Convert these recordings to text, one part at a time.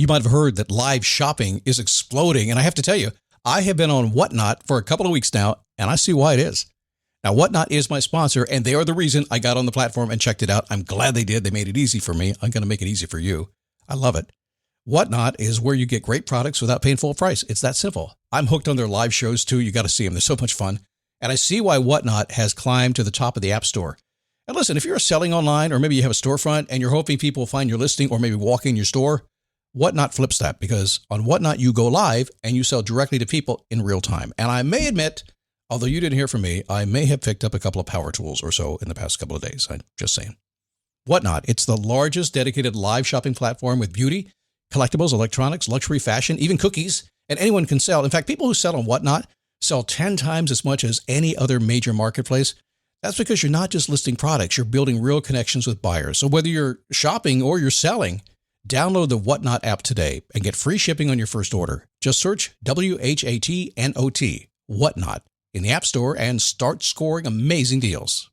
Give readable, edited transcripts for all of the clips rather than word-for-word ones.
You might have heard that live shopping is exploding. And I have to tell you, I have been on Whatnot for a couple of weeks now, and I see why it is. Now, Whatnot is my sponsor, and they are the reason I got on the platform and checked it out. I'm glad they did. They made it easy for me. I'm going to make it easy for you. I love it. Whatnot is where you get great products without paying full price. It's that simple. I'm hooked on their live shows, too. You got to see them. They're so much fun. And I see why Whatnot has climbed to the top of the App Store. And listen, if you're selling online, or maybe you have a storefront and you're hoping people will find your listing or maybe walk in your store, Whatnot flips that, because on Whatnot, you go live and you sell directly to people in real time. And I may admit, although you didn't hear from me, I may have picked up a couple of power tools or so in the past couple of days. I'm just saying. Whatnot, it's the largest dedicated live shopping platform with beauty, collectibles, electronics, luxury, fashion, even cookies, and anyone can sell. In fact, people who sell on Whatnot sell 10 times as much as any other major marketplace. That's because you're not just listing products, you're building real connections with buyers. So whether you're shopping or you're selling, download the Whatnot app today and get free shipping on your first order. Just search WHATNOT, Whatnot, in the App Store and start scoring amazing deals.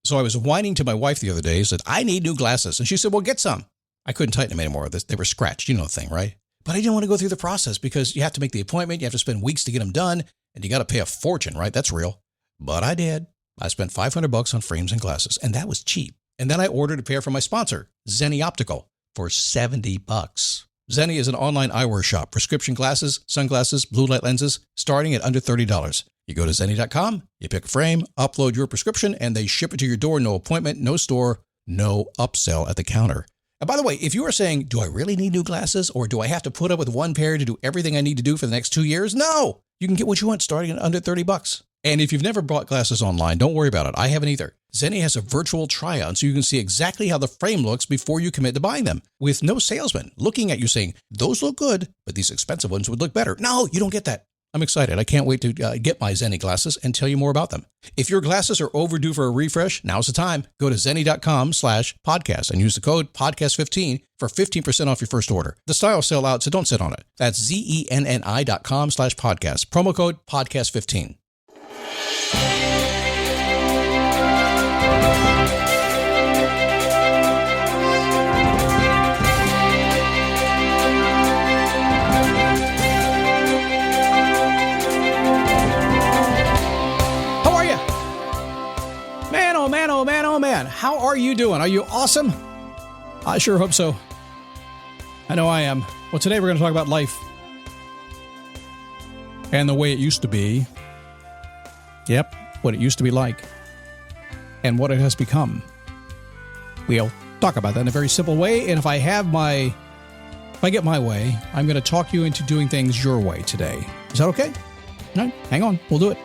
So I was whining to my wife the other day, said, I need new glasses. And she said, well, get some. I couldn't tighten them anymore. They were scratched. You know the thing, right? But I didn't want to go through the process because you have to make the appointment. You have to spend weeks to get them done. And you got to pay a fortune, right? That's real. But I did. I spent $500 on frames and glasses, and that was cheap. And then I ordered a pair from my sponsor, Zenni Optical, for $70. Zenni is an online eyewear shop, prescription glasses, sunglasses, blue light lenses, starting at under $30. You go to Zenni.com, you pick a frame, upload your prescription, and they ship it to your door. No appointment, no store, no upsell at the counter. And by the way, if you are saying, do I really need new glasses, or do I have to put up with one pair to do everything I need to do for the next 2 years? No, you can get what you want starting at under $30. And if you've never bought glasses online, don't worry about it. I haven't either. Zenni has a virtual try-on so you can see exactly how the frame looks before you commit to buying them, with no salesman looking at you saying, those look good, but these expensive ones would look better. No, you don't get that. I'm excited. I can't wait to get my Zenni glasses and tell you more about them. If your glasses are overdue for a refresh, now's the time. Go to Zenni.com/podcast and use the code podcast15 for 15% off your first order. The styles sell out, so don't sit on it. That's Zenni.com/podcast. Promo code podcast15. Man, how are you doing? Are you awesome? I sure hope so. I know I am. Well, today we're going to talk about life and the way it used to be. Yep, what it used to be like and what it has become. We'll talk about that in a very simple way. And if I get my way, I'm going to talk you into doing things your way today. Is that okay? No, hang on. We'll do it.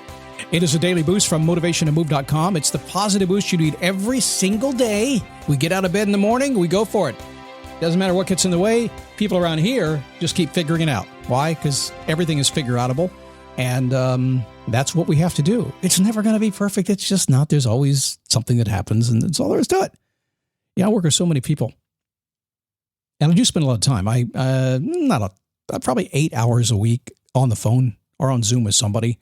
It is a daily boost from motivationtomove.com. It's the positive boost you need every single day. We get out of bed in the morning, we go for it. Doesn't matter what gets in the way. People around here just keep figuring it out. Why? Because everything is figure-outable. And that's what we have to do. It's never going to be perfect. It's just not. There's always something that happens, and that's all there is to it. Yeah, I work with so many people. And I do spend a lot of time. Probably 8 hours a week on the phone or on Zoom with somebody.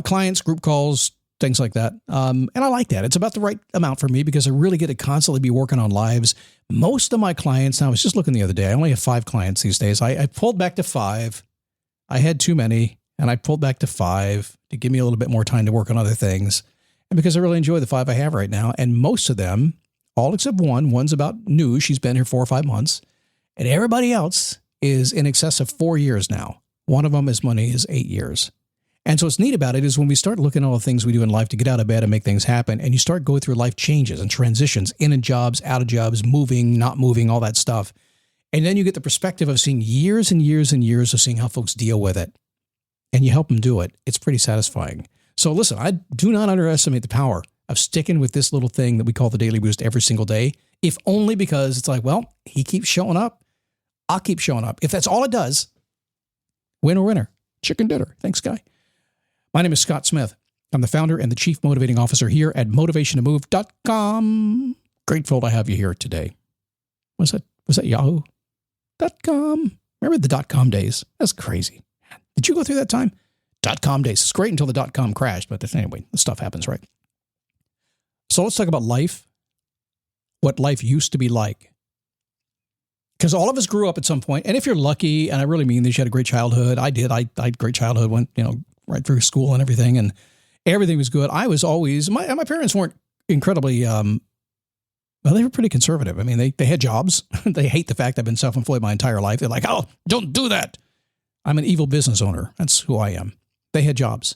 Clients, group calls, things like that. And I like that. It's about the right amount for me because I really get to constantly be working on lives. Most of my clients, now I was just looking the other day, I only have 5 clients these days. I pulled back to 5. I had too many, and I pulled back to 5 to give me a little bit more time to work on other things. And because I really enjoy the 5 I have right now, and most of them, all except one's about new. She's been here 4 or 5 months. And everybody else is in excess of 4 years now. One of them, his money is 8 years. And so what's neat about it is when we start looking at all the things we do in life to get out of bed and make things happen, and you start going through life changes and transitions, in jobs, out of jobs, moving, not moving, all that stuff. And then you get the perspective of seeing years and years and years of seeing how folks deal with it. And you help them do it. It's pretty satisfying. So listen, I do not underestimate the power of sticking with this little thing that we call the Daily Boost every single day, if only because it's like, well, he keeps showing up. I'll keep showing up. If that's all it does, winner, chicken dinner. Thanks, Guy. My name is Scott Smith. I'm the founder and the chief motivating officer here at motivationtomove.com. Grateful to have you here today. Was that yahoo.com? Remember the .com days? That's crazy. Did you go through that time? .com days. It's great until the .com crashed, but anyway, the stuff happens, right? So let's talk about life, what life used to be like. Because all of us grew up at some point, and if you're lucky, and I really mean this, you had a great childhood. I did. I had a great childhood, went right through school and everything was good. I was always my parents weren't incredibly well, they were pretty conservative. I mean, they had jobs. They hate the fact I've been self-employed my entire life. They're like, oh, don't do that. I'm an evil business owner. That's who I am. They had jobs,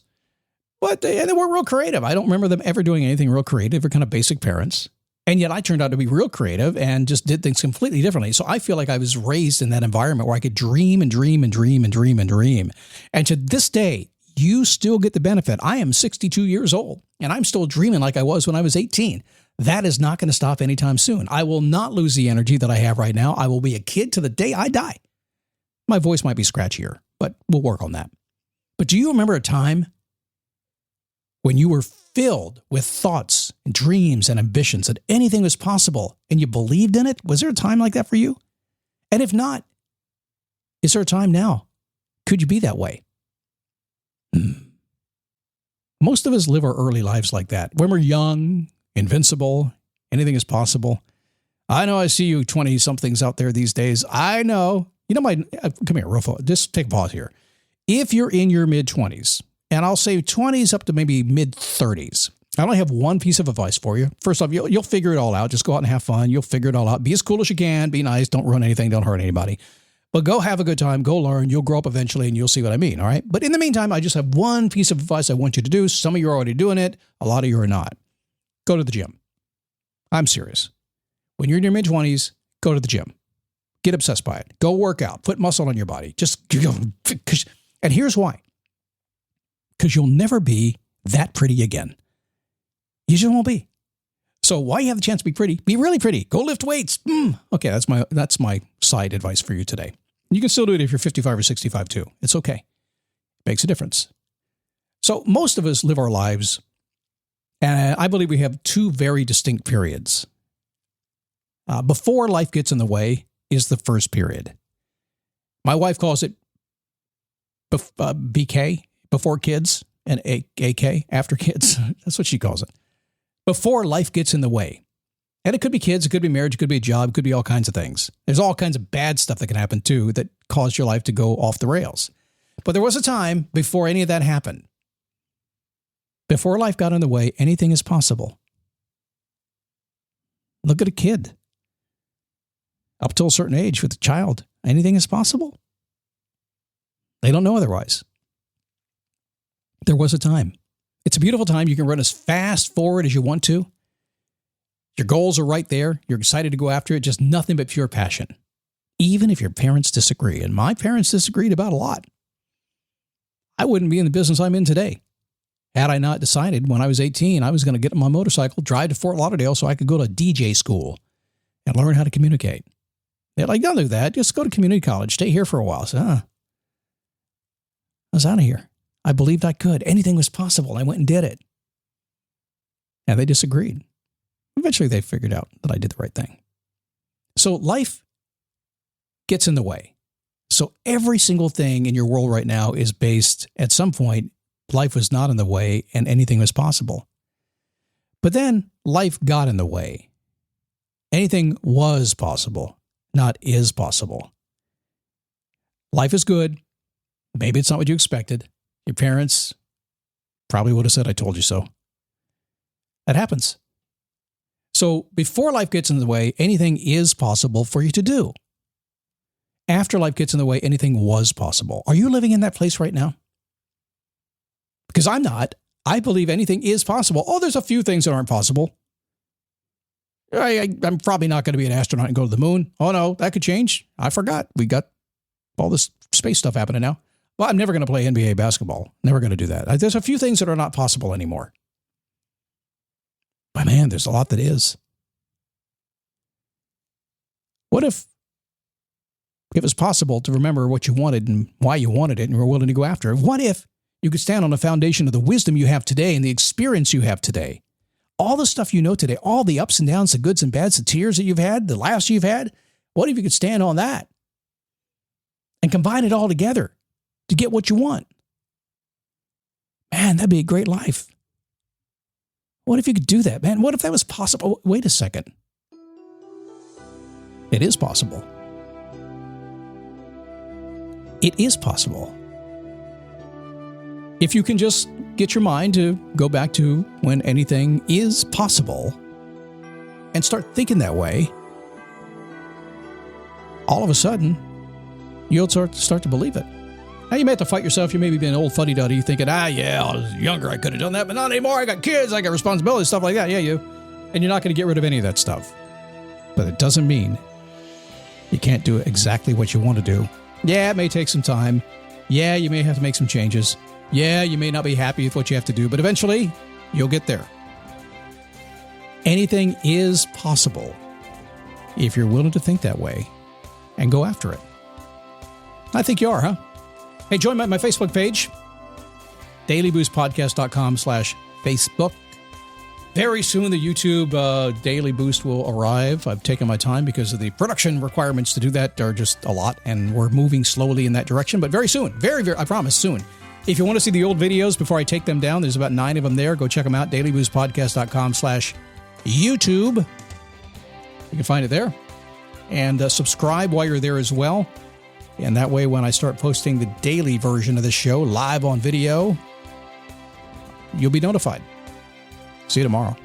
but they weren't real creative. I don't remember them ever doing anything real creative. They're kind of basic parents. And yet I turned out to be real creative and just did things completely differently. So I feel like I was raised in that environment where I could dream and dream and dream and dream and dream. And to this day, you still get the benefit. I am 62 years old and I'm still dreaming like I was when I was 18. That is not going to stop anytime soon. I will not lose the energy that I have right now. I will be a kid to the day I die. My voice might be scratchier, but we'll work on that. But do you remember a time when you were filled with thoughts and dreams and ambitions that anything was possible and you believed in it? Was there a time like that for you? And if not, is there a time now? Could you be that way? Most of us live our early lives like that. When we're young, invincible, anything is possible. I know I see you 20-somethings out there these days. I know. Come here, real fast. Just take a pause here. If you're in your mid-20s, and I'll say 20s up to maybe mid-30s, I only have one piece of advice for you. First off, you'll figure it all out. Just go out and have fun. You'll figure it all out. Be as cool as you can. Be nice. Don't ruin anything. Don't hurt anybody. But go have a good time. Go learn. You'll grow up eventually, and you'll see what I mean, all right? But in the meantime, I just have one piece of advice I want you to do. Some of you are already doing it. A lot of you are not. Go to the gym. I'm serious. When you're in your mid-20s, go to the gym. Get obsessed by it. Go work out. Put muscle on your body. Just go. And here's why. Because you'll never be that pretty again. You just won't be. So why you have the chance to be pretty? Be really pretty. Go lift weights. Okay, that's my side advice for you today. You can still do it if you're 55 or 65 too. It's okay. It makes a difference. So most of us live our lives, and I believe we have two very distinct periods. Before life gets in the way is the first period. My wife calls it BK, before kids, and AK, after kids. That's what she calls it. Before life gets in the way. And it could be kids, it could be marriage, it could be a job, it could be all kinds of things. There's all kinds of bad stuff that can happen too that cause your life to go off the rails. But there was a time before any of that happened. Before life got in the way, anything is possible. Look at a kid. Up till a certain age with a child, anything is possible. They don't know otherwise. There was a time. It's a beautiful time. You can run as fast forward as you want to. Your goals are right there. You're excited to go after it. Just nothing but pure passion. Even if your parents disagree. And my parents disagreed about a lot. I wouldn't be in the business I'm in today. Had I not decided when I was 18, I was going to get on my motorcycle, drive to Fort Lauderdale so I could go to DJ school and learn how to communicate. They're like, don't do that. Just go to community college. Stay here for a while. So, I was out of here. I believed I could. Anything was possible. I went and did it. And they disagreed. Eventually, they figured out that I did the right thing. So life gets in the way. So every single thing in your world right now is based, at some point, life was not in the way and anything was possible. But then life got in the way. Anything was possible, not is possible. Life is good. Maybe it's not what you expected. Your parents probably would have said, I told you so. That happens. So before life gets in the way, anything is possible for you to do. After life gets in the way, anything was possible. Are you living in that place right now? Because I'm not. I believe anything is possible. Oh, there's a few things that aren't possible. I'm probably not going to be an astronaut and go to the moon. Oh, no, that could change. I forgot. We got all this space stuff happening now. Well, I'm never going to play NBA basketball. Never going to do that. There's a few things that are not possible anymore. But man, there's a lot that is. What if it was possible to remember what you wanted and why you wanted it and you were willing to go after it? What if you could stand on the foundation of the wisdom you have today and the experience you have today? All the stuff you know today, all the ups and downs, the goods and bads, the tears that you've had, the laughs you've had. What if you could stand on that and combine it all together to get what you want? Man, that'd be a great life. What if you could do that, man? What if that was possible? Wait a second. It is possible. It is possible. If you can just get your mind to go back to when anything is possible and start thinking that way, all of a sudden, you'll start to believe it. Now, you may have to fight yourself. You may be an old fuddy-duddy thinking, yeah, I was younger, I could have done that, but not anymore. I got kids, I got responsibilities, stuff like that. Yeah, and you're not going to get rid of any of that stuff. But it doesn't mean you can't do exactly what you want to do. Yeah, it may take some time. Yeah, you may have to make some changes. Yeah, you may not be happy with what you have to do, but eventually, you'll get there. Anything is possible if you're willing to think that way and go after it. I think you are, huh? Hey, join my Facebook page, dailyboostpodcast.com/Facebook. Very soon, the YouTube Daily Boost will arrive. I've taken my time because of the production requirements to do that are just a lot, and we're moving slowly in that direction, but very soon. Very, I promise, soon. If you want to see the old videos before I take them down, there's about 9 of them there. Go check them out, dailyboostpodcast.com/YouTube. You can find it there. And subscribe while you're there as well. And that way, when I start posting the daily version of the show live on video, you'll be notified. See you tomorrow.